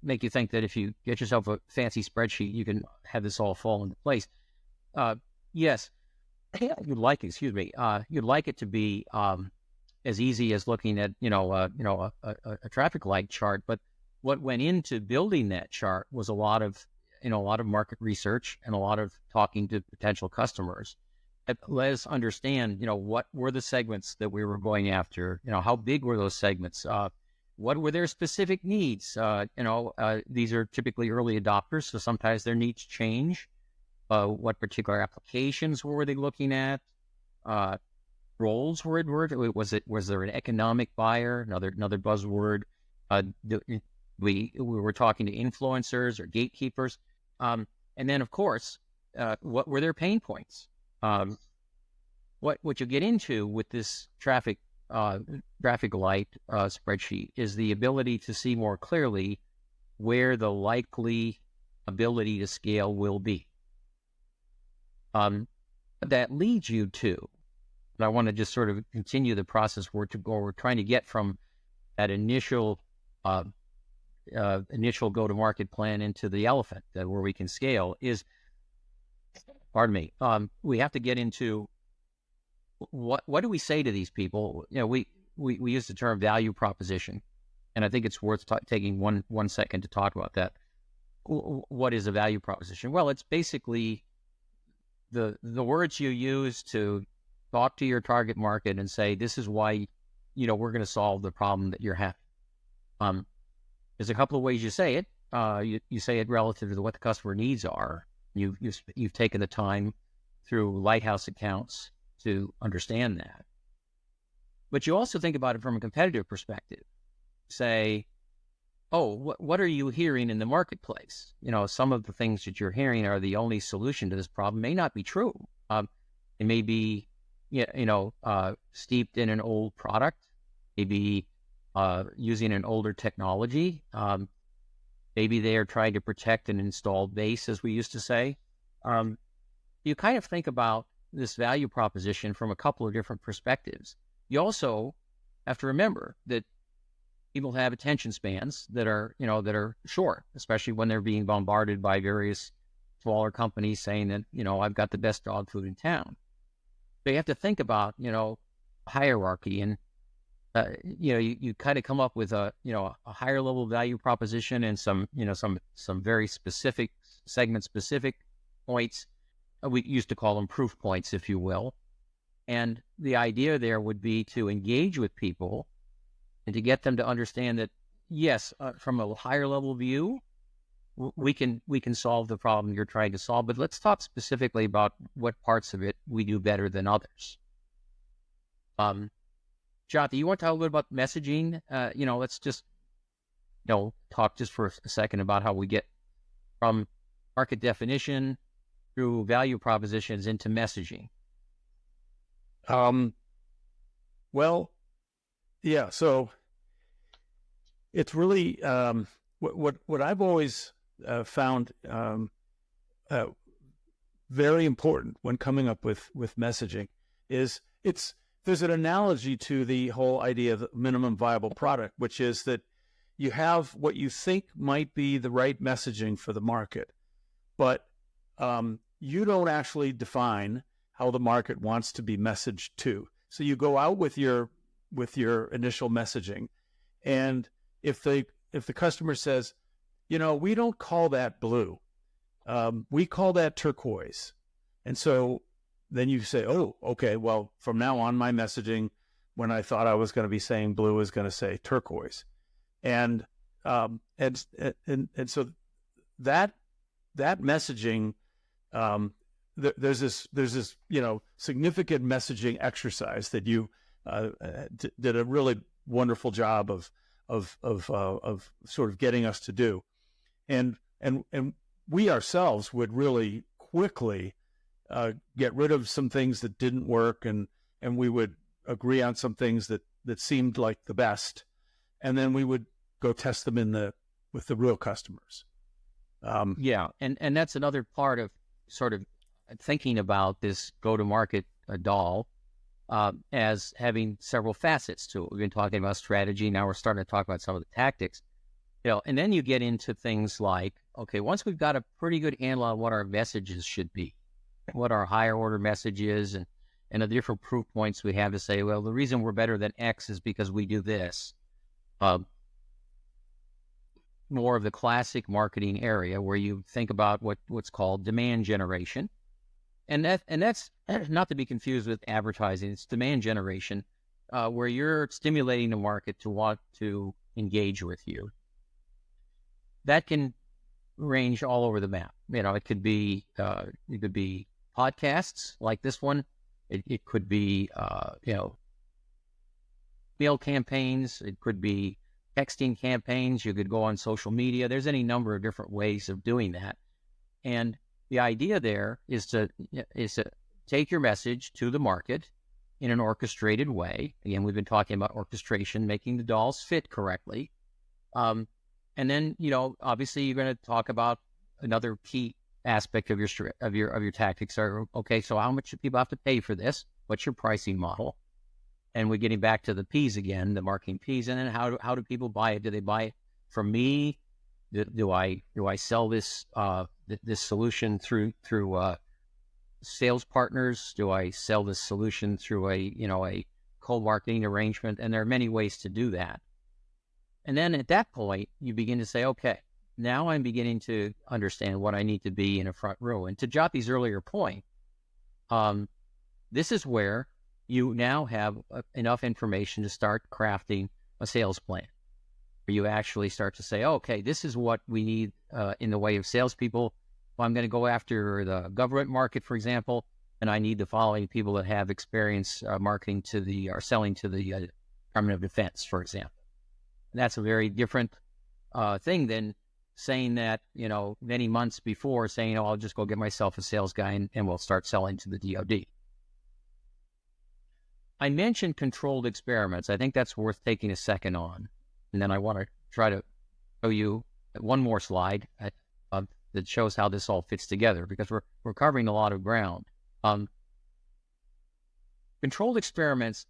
make you think that if you get yourself a fancy spreadsheet, you can have this all fall into place. Yes, you'd like it to be as easy as looking at, a traffic light chart. But what went into building that chart was a lot of market research and a lot of talking to potential customers. Let us understand, what were the segments that we were going after? How big were those segments? What were their specific needs? These are typically early adopters, so sometimes their needs change. What particular applications were they looking at? Roles were was there an economic buyer? Another buzzword. We were talking to influencers or gatekeepers. And then, of course, what were their pain points? What you get into with this traffic light spreadsheet is the ability to see more clearly where the likely ability to scale will be. That leads you to, and I want to just sort of continue the process where we're trying to get from that initial go-to-market plan into the elephant, where we can scale, is, we have to get into what do we say to these people? We use the term value proposition, and I think it's worth taking one second to talk about that. What is a value proposition? Well, it's basically the words you use to talk to your target market and say, this is why, we're going to solve the problem that you're having. There's a couple of ways you say it. You say it relative to what the customer needs are. You've taken the time through Lighthouse accounts to understand that. But you also think about it from a competitive perspective. Say, what are you hearing in the marketplace? Some of the things that you're hearing are the only solution to this problem may not be true. It may be, steeped in an old product, maybe using an older technology. Maybe they are trying to protect an installed base, as we used to say. You kind of think about this value proposition from a couple of different perspectives. You also have to remember that people have attention spans that are short, especially when they're being bombarded by various smaller companies saying that, I've got the best dog food in town. So you have to think about, hierarchy, and you kind of come up with a higher level value proposition and some very specific segment specific points. We used to call them proof points, if you will. And the idea there would be to engage with people and to get them to understand that, yes, from a higher level view, we can solve the problem you're trying to solve, but let's talk specifically about what parts of it we do better than others. Jothy, you want to talk a little bit about messaging? Let's just talk just for a second about how we get from market definition through value propositions into messaging. Well, yeah. So it's really what I've always found very important when coming up with messaging is there's an analogy to the whole idea of the minimum viable product, which is that you have what you think might be the right messaging for the market, but you don't actually define how the market wants to be messaged to. So you go out with your initial messaging, and if the customer says, we don't call that blue, we call that turquoise, and so then you say, oh, okay, well, from now on, my messaging, when I thought I was going to be saying blue, is going to say turquoise, and so that messaging, there's this significant messaging exercise that you did a really wonderful job of sort of getting us to do, and we ourselves would really quickly get rid of some things that didn't work, and we would agree on some things that seemed like the best, and then we would go test them with the real customers. And that's another part of sort of thinking about this go-to-market doll as having several facets to it. We've been talking about strategy. Now we're starting to talk about some of the tactics. And then you get into things like, okay, once we've got a pretty good handle on what our messages should be, what our higher order message is, and the different proof points we have to say, well, the reason we're better than X is because we do this. More of the classic marketing area where you think about what's called demand generation. And that's not to be confused with advertising. It's demand generation, where you're stimulating the market to want to engage with you. That can range all over the map. It could be podcasts like this one. It could be mail campaigns. It could be texting campaigns. You could go on social media. There's any number of different ways of doing that. And the idea there is to take your message to the market in an orchestrated way. Again, we've been talking about orchestration, making the dolls fit correctly. And then, obviously you're going to talk about another key aspect of your tactics are, okay, so how much do people have to pay for this? What's your pricing model? And we're getting back to the P's again, the marketing P's. And then how do people buy it? Do they buy it from me? Do I sell this this solution through sales partners? Do I sell this solution through a co-marketing arrangement? And there are many ways to do that. And then at that point, you begin to say, okay, now I'm beginning to understand what I need to be in a front row. And to Jothy's earlier point, this is where you now have enough information to start crafting a sales plan, where you actually start to say, okay, this is what we need in the way of salespeople. Well, I'm going to go after the government market, for example, and I need the following people that have experience marketing or selling to the Department of Defense, for example. And that's a very different thing than saying that, many months before saying, oh, I'll just go get myself a sales guy and we'll start selling to the DoD. I mentioned controlled experiments. I think that's worth taking a second on. And then I want to try to show you one more slide that shows how this all fits together, because we're covering a lot of ground. Controlled experiments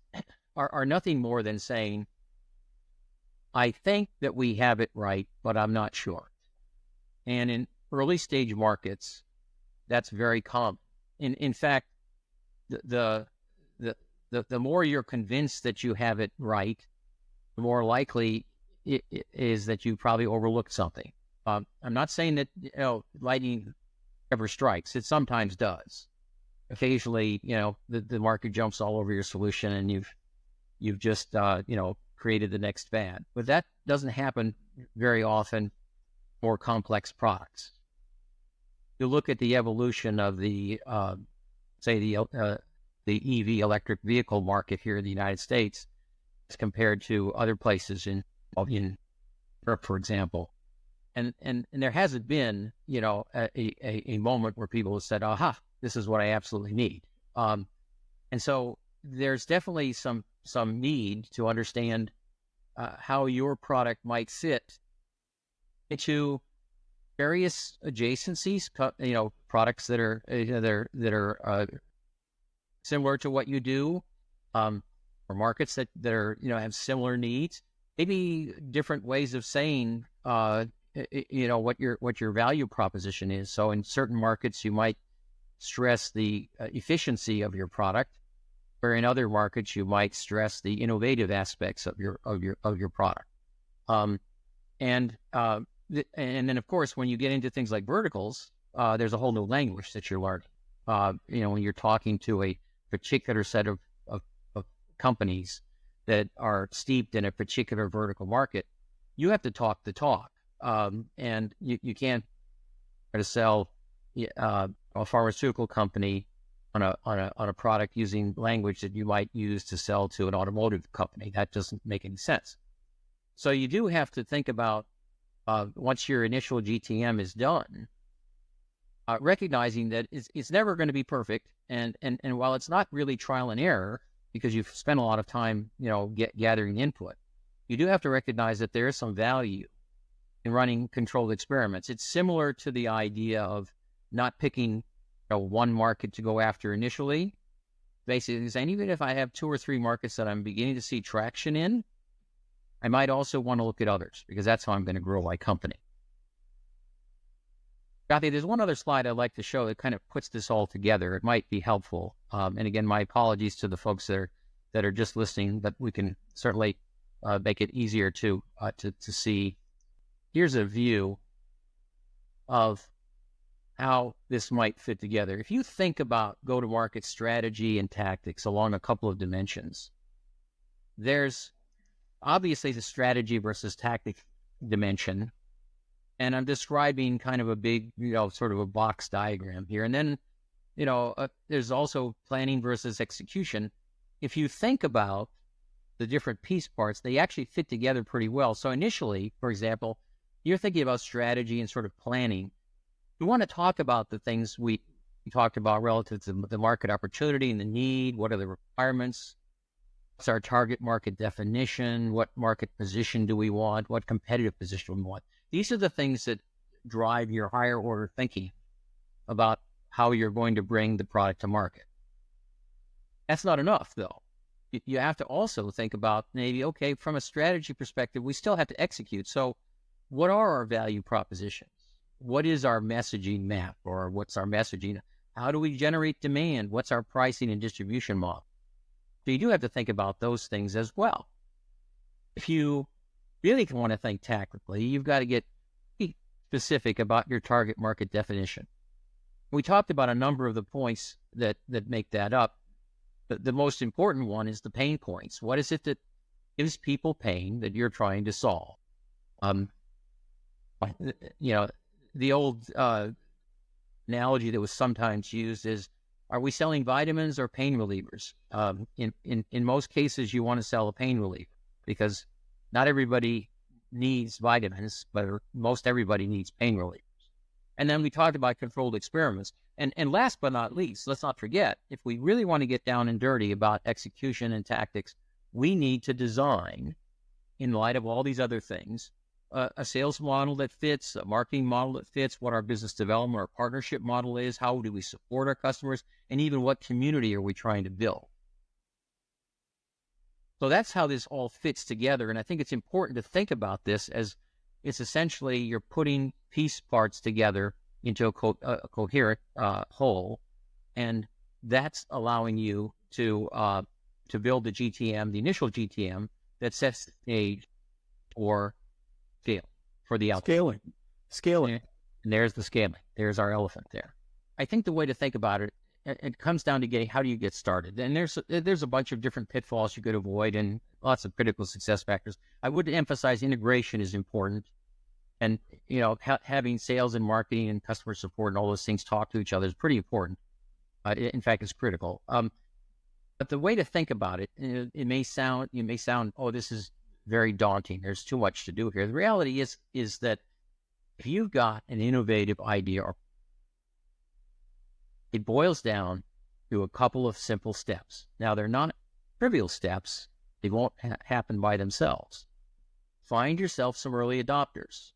are nothing more than saying, I think that we have it right, but I'm not sure. And in early stage markets, that's very common. In fact, the the more you're convinced that you have it right, the more likely it is that you probably overlooked something. I'm not saying that lightning ever strikes. It sometimes does. Occasionally, the market jumps all over your solution, and you've just created the next fad. But that doesn't happen very often for complex products. You look at the evolution of the EV electric vehicle market here in the United States as compared to other places in Europe, for example. And there hasn't been, a moment where people have said, aha, this is what I absolutely need. And so there's definitely some need to understand how your product might fit into various adjacencies, products that are similar to what you do, or markets that are have similar needs. Maybe different ways of saying what your value proposition is. So in certain markets, you might stress the efficiency of your product, where in other markets you might stress the innovative aspects of your product. And then of course, when you get into things like verticals, there's a whole new language that you're learning. When you're talking to a particular set of companies that are steeped in a particular vertical market, you have to talk the talk. And you can't try to sell a pharmaceutical company on a product using language that you might use to sell to an automotive company. That doesn't make any sense. So you do have to think about once your initial GTM is done, recognizing that it's never going to be perfect, and while it's not really trial and error because you've spent a lot of time gathering input, you do have to recognize that there is some value in running controlled experiments. It's similar to the idea of not picking one market to go after initially. Basically saying, even if I have 2 or 3 markets that I'm beginning to see traction in, I might also want to look at others, because that's how I'm going to grow my company. Jothy, there's one other slide I'd like to show that kind of puts this all together. It might be helpful. And again, my apologies to the folks that are just listening, but we can certainly make it easier to see. Here's a view of how this might fit together. If you think about go-to-market strategy and tactics along a couple of dimensions, there's obviously the strategy versus tactic dimension. And I'm describing kind of a big, sort of a box diagram here. And then, there's also planning versus execution. If you think about the different piece parts, they actually fit together pretty well. So initially, for example, you're thinking about strategy and sort of planning. We want to talk about the things we talked about relative to the market opportunity and the need. What are the requirements? What's our target market definition? What market position do we want? What competitive position do we want? These are the things that drive your higher order thinking about how you're going to bring the product to market. That's not enough, though. You have to also think about maybe, okay, from a strategy perspective, we still have to execute. So what are our value propositions? What is our messaging map, or what's our messaging? How do we generate demand? What's our pricing and distribution model? So you do have to think about those things as well. If you really want to think tactically, you've got to get specific about your target market definition. We talked about a number of the points that make that up. But the most important one is the pain points. What is it that gives people pain that you're trying to solve? The old analogy that was sometimes used is, are we selling vitamins or pain relievers? In most cases, you want to sell a pain reliever, because not everybody needs vitamins, but most everybody needs pain relievers. And then we talked about controlled experiments. And last but not least, let's not forget, if we really want to get down and dirty about execution and tactics, we need to design, in light of all these other things, a sales model that fits, a marketing model that fits, what our business development or partnership model is, how do we support our customers, and even what community are we trying to build. So that's how this all fits together. And I think it's important to think about this as it's essentially you're putting piece parts together into a coherent whole, and that's allowing you to to build the GTM, the initial GTM that sets the stage for scale, for the outcome. Scaling. And there's the scaling. There's our elephant there. I think the way to think about it, it comes down to getting, how do you get started? And there's a bunch of different pitfalls you could avoid and lots of critical success factors. I would emphasize integration is important. And, having sales and marketing and customer support and all those things talk to each other is pretty important. In fact, it's critical. But the way to think about it, you may sound, oh, this is very daunting. There's too much to do here. The reality is that if you've got an innovative idea, it boils down to a couple of simple steps. Now, they're not trivial steps. They won't happen by themselves. Find yourself some early adopters,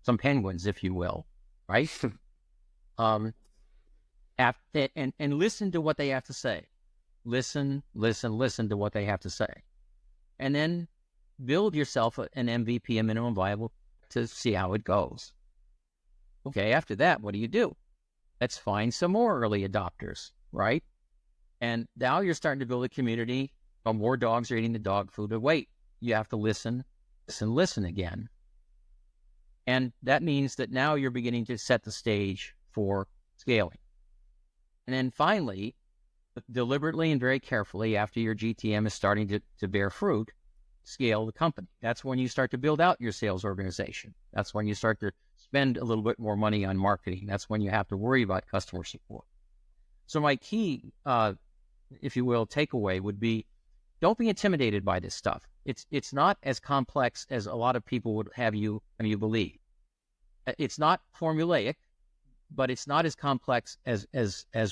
some penguins, if you will, right? And listen to what they have to say. Listen to what they have to say. And then build yourself an MVP, a minimum viable, to see how it goes. Okay, after that, what do? Let's find some more early adopters, right? And now you're starting to build a community. More dogs are eating the dog food. But wait, you have to listen again. And that means that now you're beginning to set the stage for scaling. And then finally, deliberately and very carefully, after your GTM is starting to bear fruit, scale the company. That's when you start to build out your sales organization. That's when you start to spend a little bit more money on marketing. That's when you have to worry about customer support. So my key, if you will, takeaway would be, don't be intimidated by this stuff. It's not as complex as a lot of people would have you believe. It's not formulaic, but it's not as complex as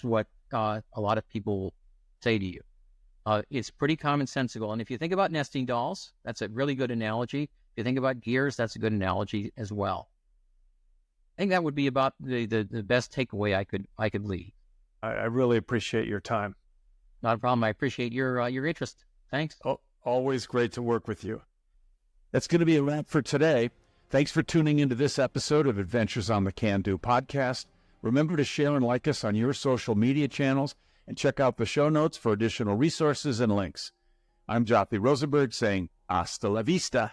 what a lot of people say to you. It's pretty commonsensical. And if you think about nesting dolls, that's a really good analogy. If you think about gears, that's a good analogy as well. I think that would be about the best takeaway I could leave. I really appreciate your time. Not a problem. I appreciate your interest. Thanks. Oh, always great to work with you. That's going to be a wrap for today. Thanks for tuning into this episode of Adventures on the Can Do podcast. Remember to share and like us on your social media channels and check out the show notes for additional resources and links. I'm Jothy Rosenberg saying hasta la vista.